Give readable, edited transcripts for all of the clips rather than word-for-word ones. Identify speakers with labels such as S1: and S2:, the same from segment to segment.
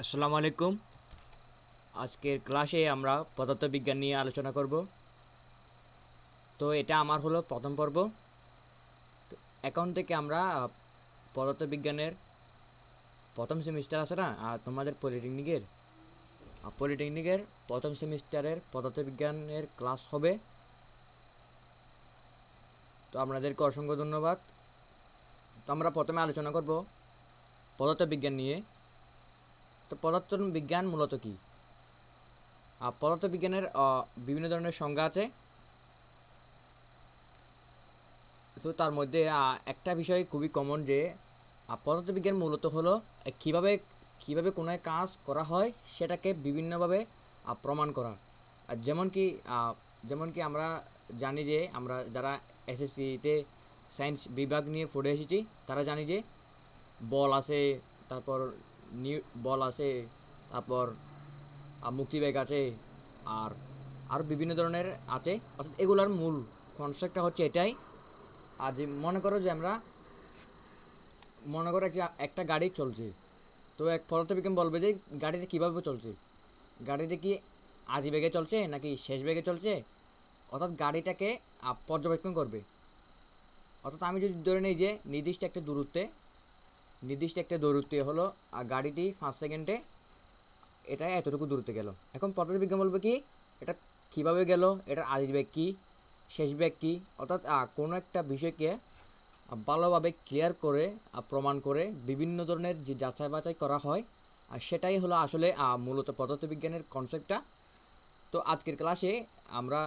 S1: আসসালামু আলাইকুম। আজকের ক্লাসে আমরা পদার্থবিজ্ঞান নিয়ে আলোচনা করব। তো এটা আমার হলো প্রথম পর্ব। তো এখন থেকে আমরা পদার্থবিজ্ঞানের প্রথম সেমিস্টার আছে না, তোমাদের পলিটেকনিকের প্রথম সেমিস্টারের পদার্থবিজ্ঞানের ক্লাস হবে। তো আপনাদেরকে অসংখ্য ধন্যবাদ। তো আমরা প্রথমে আলোচনা করব পদার্থবিজ্ঞান নিয়ে। তো পদার্থবিজ্ঞান মূলত কী? পদার্থবিজ্ঞানের বিভিন্ন ধরনের সংজ্ঞা আছে। তো তার মধ্যে একটা বিষয় খুবই কমন যে পদার্থবিজ্ঞান মূলত হলো কিভাবে কিভাবে কোনো এক কাজ করা হয় সেটাকে বিভিন্নভাবে প্রমাণ করা। আর যেমন কি আমরা জানি যে আমরা যারা এসএসসিতে সায়েন্স বিভাগ নিয়ে পড়ে এসেছি তারা জানি যে বল আছে, তারপর বল আছে, তারপর মুক্তিবেগ আছে, আর আরও বিভিন্ন ধরনের আছে। অর্থাৎ এগুলোর মূল কনসেপ্টটা হচ্ছে এটাই। আর যে মনে করো একটা একটা গাড়ি চলছে। তো এক পদার্থবিজ্ঞান বলবে যে গাড়িটা কীভাবে চলছে, গাড়িটা কি আদি বেগে চলছে নাকি শেষ বেগে চলছে। অর্থাৎ গাড়িটাকে পর্যবেক্ষণ করবে। অর্থাৎ আমি যদি ধরে নিই যে নির্দিষ্ট একটা দূরত্বে হলো গাড়িটি 5 সেকেন্ডে এটা এতটুকু দূরত্বে গেল। এখন পদার্থবিজ্ঞান বলবে কি এটা কীভাবে গেল, এটার আদি বেগ কী, শেষ বেগ কী। অর্থাৎ কোনো একটা বিষয়কে ভালোভাবে ক্লিয়ার করে প্রমাণ করে বিভিন্ন ধরনের যে যাচাই বাছাই করা হয়, আর সেটাই হলো আসলে মূলত পদার্থবিজ্ঞানের কনসেপ্টটা। তো আজকের ক্লাসে আমরা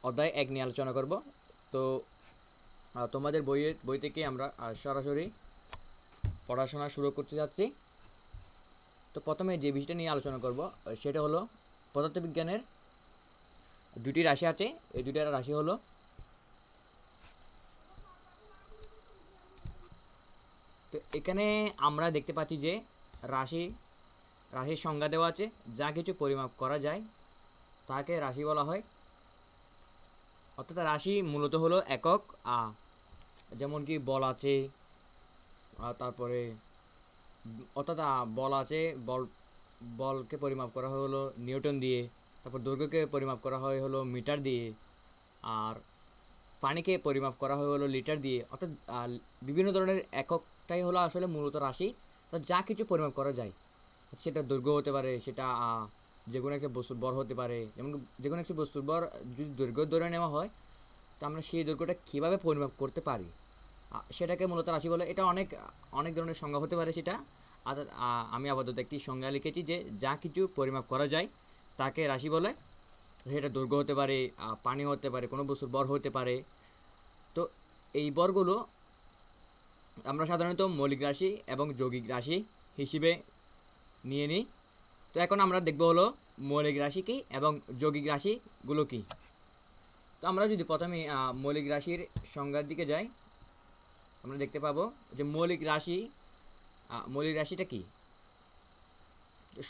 S1: অধ্যায় 1 নিয়ে আলোচনা করব। তো তোমাদের বই থেকে আমরা সরাসরি পড়াশোনা শুরু করতে যাচ্ছি। তো প্রথমে যে বিষয়টা নিয়ে আলোচনা করব সেটা হলো পদার্থবিজ্ঞানের দুটি রাশি আছে। এই দুটি রাশি হলো, তো এখানে আমরা দেখতে পাচ্ছি যে রাশি রাশির সংজ্ঞা দেওয়া আছে। যা কিছু পরিমাপ করা যায় তাকে রাশি বলা হয়। অর্থাৎ রাশি মূলত হলো একক। যেমন কি বল আছে, তারপরে অর্থাৎ বল আছে, বলকে পরিমাপ করা হয় হলো নিউটন দিয়ে। তারপর দৈর্ঘ্যকে পরিমাপ করা হয় হলো মিটার দিয়ে। আর পানিকে পরিমাপ করা হয় হলো লিটার দিয়ে। অর্থাৎ বিভিন্ন ধরনের এককটাই হলো আসলে মূলত রাশি। তো যা কিছু পরিমাপ করা যায়, সেটা দৈর্ঘ্য হতে পারে, সেটা যে কোনো একটা বস্তুর ভর হতে পারে। যেমন যে কোনো একটা বস্তুর ভর যদি দৈর্ঘ্য ধরে নেওয়া হয়, তো আমরা সেই দৈর্ঘ্যটা কীভাবে পরিমাপ করতে পারি সেটাকে মূলত রাশি বলে। এটা অনেক অনেক ধরনের সংজ্ঞা হতে পারে সেটা। অর্থাৎ আমি আপাতত একটি সংজ্ঞা লিখেছি যে যা কিছু পরিমাপ করা যায় তাকে রাশি বলে। সেটা দৈর্ঘ্য হতে পারে, পানি হতে পারে, কোনো বস্তুর ভর হতে পারে। তো এই ভরগুলো আমরা সাধারণত মৌলিক রাশি এবং যৌগিক রাশি হিসেবে নিয়ে নিই। তো এখন আমরা দেখব হলো মৌলিক রাশি কী এবং যৌগিক রাশিগুলো কী। তো আমরা যদি প্রথমে মৌলিক রাশির সংজ্ঞার দিকে যাই, আমরা দেখতে পাবো যে মৌলিক রাশিটা কী।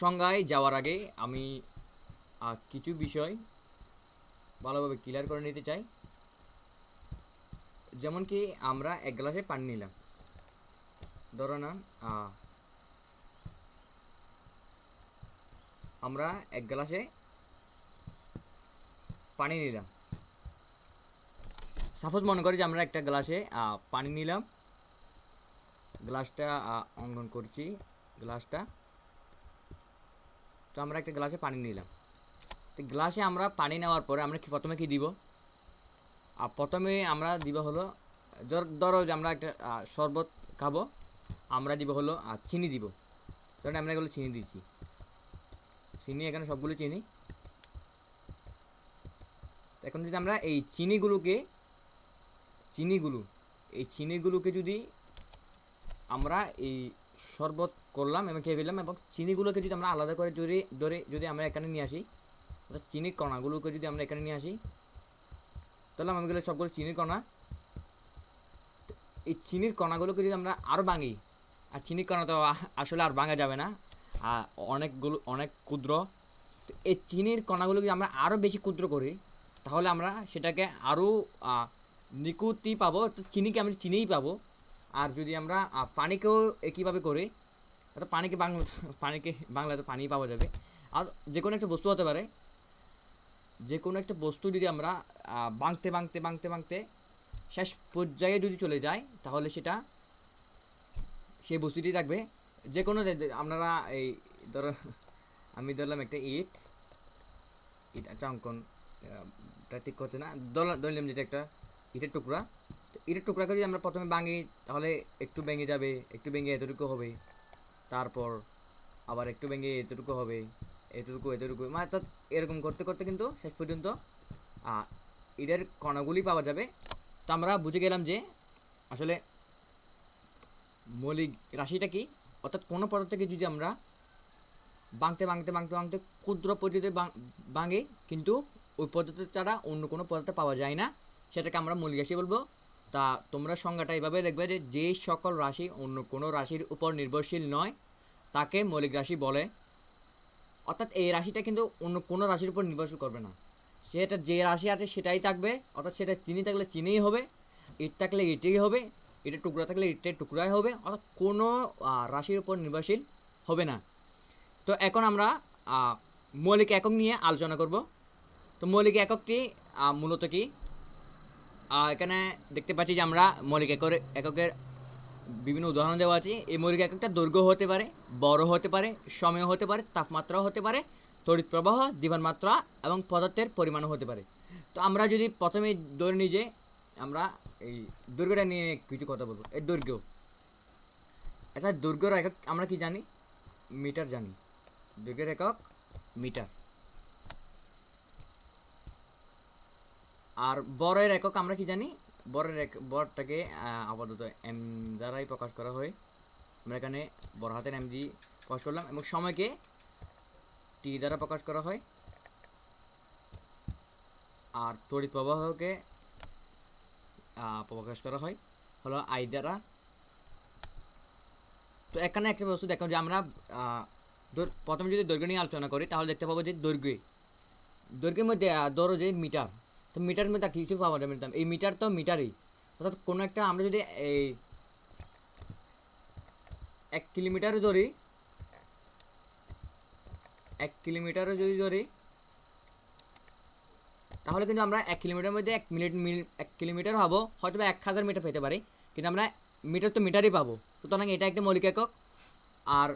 S1: সংজ্ঞায় যাওয়ার আগে আমি কিছু বিষয় ভালোভাবে ক্লিয়ার করে নিতে চাই। যেমন কি আমরা এক গ্লাসে পানি নিলাম, ধরো না আমরা এক গ্লাসে পানি নিলাম। সাপোজ মনে করি যে আমরা একটা গ্লাসে পানি নিলাম। গ্লাসটা অঙ্কন করছি, গ্লাসটা। তো আমরা একটা গ্লাসে পানি নিলাম। তো গ্লাসে আমরা পানি নেওয়ার পরে আমরা প্রথমে কি দিব? প্রথমে আমরা দিব হলো, ধরো যে আমরা একটা শরবত খাবো, আমরা দিব হলো চিনি দিব। ধরেন আমরা এগুলো চিনি দিচ্ছি, চিনি এখানে সবগুলো চিনি। এখন যদি আমরা এই চিনিগুলোকে যদি আমরা এই শরবত করলাম এবং খেয়ে ফেললাম, এবং চিনিগুলোকে যদি আমরা আলাদা করে যদি আমরা এখানে নিয়ে আসি, অর্থাৎ চিনির কণাগুলোকে যদি আমরা এখানে নিয়ে আসি, তাহলে আমাদের সবগুলো চিনির কণা। এই চিনির কণাগুলোকে যদি আমরা আরও ভাঙি, আর চিনির কণা তো আসলে আর ভাঙা যাবে না, অনেক ক্ষুদ্র। তো এই চিনির কণাগুলো যদি আমরা আরও বেশি ক্ষুদ্র করি, তাহলে আমরা সেটাকে আরও নিখুঁতই পাবো। তো চিনিকে আমরা চিনিই পাবো। আর যদি আমরা পানিকেও একইভাবে করি, অর্থাৎ পানিকে বাংলাতে পানি পাওয়া যাবে। আর যে কোনো একটা বস্তু হতে পারে, যে কোনো একটা বস্তু যদি আমরা ভাঙতে ভাঙতে ভাঙতে ভাঙতে শেষ পর্যায়ে যদি চলে যায়, তাহলে সেটা সেই বস্তুটি থাকবে যে কোনো আপনারা এই ধরো আমি ধরলাম একটা ইট, একটা অঙ্কন ঠিক করছে না, ধরলাম যেটা একটা ইটের টুকরা। তো ইটের টুকরাকে যদি আমরা প্রথমে ভাঙি, তাহলে একটু ভেঙে যাবে, একটু ভেঙে এতটুকু হবে, তারপর আবার একটু ভেঙে এতটুকু হবে, এতটুকু এতটুকু, মানে অর্থাৎ এরকম করতে করতে কিন্তু শেষ পর্যন্ত ইটের কণাগুলি পাওয়া যাবে। তো আমরা বুঝে গেলাম যে আসলে মৌলিক রাশিটা কি, অর্থাৎ কোনো পদার্থকে যদি আমরা ভাঙতে ভাঙতে ভাঙতে ভাঙতে ক্ষুদ্র পদ্ধতিতে ভাঙে, কিন্তু ওই পদ্ধতি ছাড়া অন্য কোনো পদার্থ পাওয়া যায় না, সেটাকে আমরা মৌলিক রাশি বলবো। তা তোমরা সংজ্ঞাটা এইভাবে দেখবে যে যে সকল রাশি অন্য কোনো রাশির উপর নির্ভরশীল নয় তাকে মৌলিক রাশি বলে। অর্থাৎ এই রাশিটা কিন্তু অন্য কোনো রাশির উপর নির্ভরশীল করবে না, সেটা যে রাশি আছে সেটাই থাকবে, অর্থাৎ সেটা চিনি থাকলে চিনিই হবে, ইট থাকলে ইটেই হবে, ইটের টুকরা থাকলে ইটের টুকরাই হবে, অর্থাৎ কোনো রাশির উপর নির্ভরশীল হবে না। তো এখন আমরা মৌলিক একক নিয়ে আলোচনা করব। তো মৌলিক এককটি মূলত কি, এখানে দেখতে পাচ্ছি যে আমরা মৌলিক এককের বিভিন্ন উদাহরণ দেওয়া আছে। এই মৌলিক এককটা দৈর্ঘ্য হতে পারে, বড় হতে পারে, সময় হতে পারে, তাপমাত্রাও হতে পারে, তড়িৎ প্রবাহ, জীবনমাত্রা এবং পদার্থের পরিমাণও হতে পারে। তো আমরা যদি প্রথমে ধরে নিই যে আমরা এই দৈর্ঘ্যটা নিয়ে কিছু কথা বলবো। এই দৈর্ঘ্য, আচ্ছা দৈর্ঘ্যের একক আমরা কি জানি, মিটার জানি, দৈর্ঘ্যের একক মিটার। আর বরের একক আমরা কি জানি, বরটাকে আপাতত এম দ্বারাই প্রকাশ করা হয়। আমরা এখানে বড় হাতের এম জি প্রকাশ করলাম, এবং সময়কে টি দ্বারা প্রকাশ করা হয়, আর তড়িৎ প্রবাহকে প্রকাশ করা হয় হলো আই দ্বারা। তো এখানে একটা বস্তু দেখো যে আমরা প্রথমে যদি দৈর্ঘ্য নিয়ে আলোচনা করি, তাহলে দেখতে পাবো যে দৈর্ঘ্যের মধ্যে ধরো যে মিটার, তো মিটারের মধ্যে কিছু পাওয়া যাবে, এই মিটার তো মিটারই, অর্থাৎ কোনো একটা আমরা যদি এই 1 কিলোমিটারও ধরি, 1 কিলোমিটারও যদি ধরি, তাহলে কিন্তু আমরা 1 কিলোমিটার মধ্যে 1 কিলোমিটার পাবো, হয়তো বা 1000 মিটার পেতে পারি, কিন্তু আমরা মিটার তো মিটারই পাবো। সুতরাং এটা একটা মৌলিক একক। আর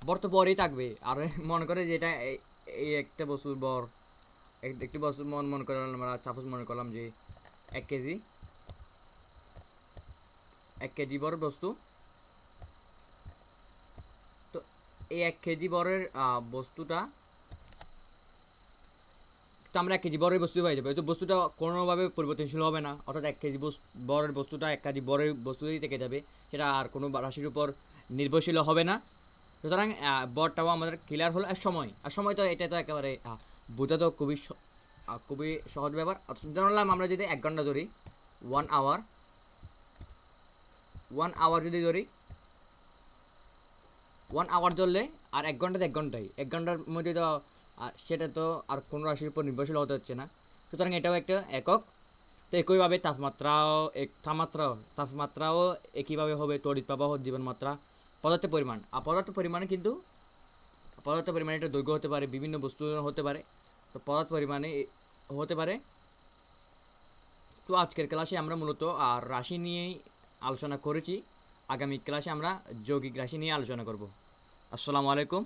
S1: বর তো বরই থাকবে। আর মনে করে যে এটা এই একটা বস্তুর বর, একটি বস্তু মনে করলাম আমরা, সাপোজ মনে করলাম যে 1 কেজি, 1 কেজি বড় বস্তু। তো এই 1 কেজি বরের বস্তুটা, তো আমরা 1 কেজি বরের বস্তু পাই যাবে, তো বস্তুটা কোনোভাবে পরিবর্তনশীল হবে না, অর্থাৎ 1 কেজি বরের বস্তুটা 1 কেজি বরের বস্তুই থেকে যাবে, সেটা আর কোনো রাশির উপর নির্ভরশীল হবে না। সুতরাং বরটাও আমাদের ক্লিয়ার হলো। আর সময় তো এটা তো একেবারে বোঝা তো খুবই সহজ ব্যাপার। ধরলাম আমরা যদি 1 ঘন্টা ধরি, 1 আওয়ার যদি ধরি, 1 আওয়ার ধরলে আর 1 ঘন্টা 1 ঘন্টাই, 1 ঘন্টার মধ্যে তো সেটা তো আর কোনো রাশির উপর নির্ভরশীল হতে হচ্ছে না, সুতরাং এটাও একটা একক। তো একইভাবে তাপমাত্রাও একইভাবে হবে, তড়িৎ প্রবাহ, জীবনমাত্রা, পদার্থের পরিমাণ। আর পদার্থের পরিমাণে কিন্তু এটা দৈর্ঘ্য হতে পারে, বিভিন্ন বস্তু হতে পারে, তো পদার্থ পরিমাণে হতে পারে। তো আজকের ক্লাসে আমরা মূলত আর রাশি নিয়েই আলোচনা করেছি। আগামী ক্লাসে আমরা যৌগিক রাশি নিয়ে আলোচনা করব। আসসালামু আলাইকুম।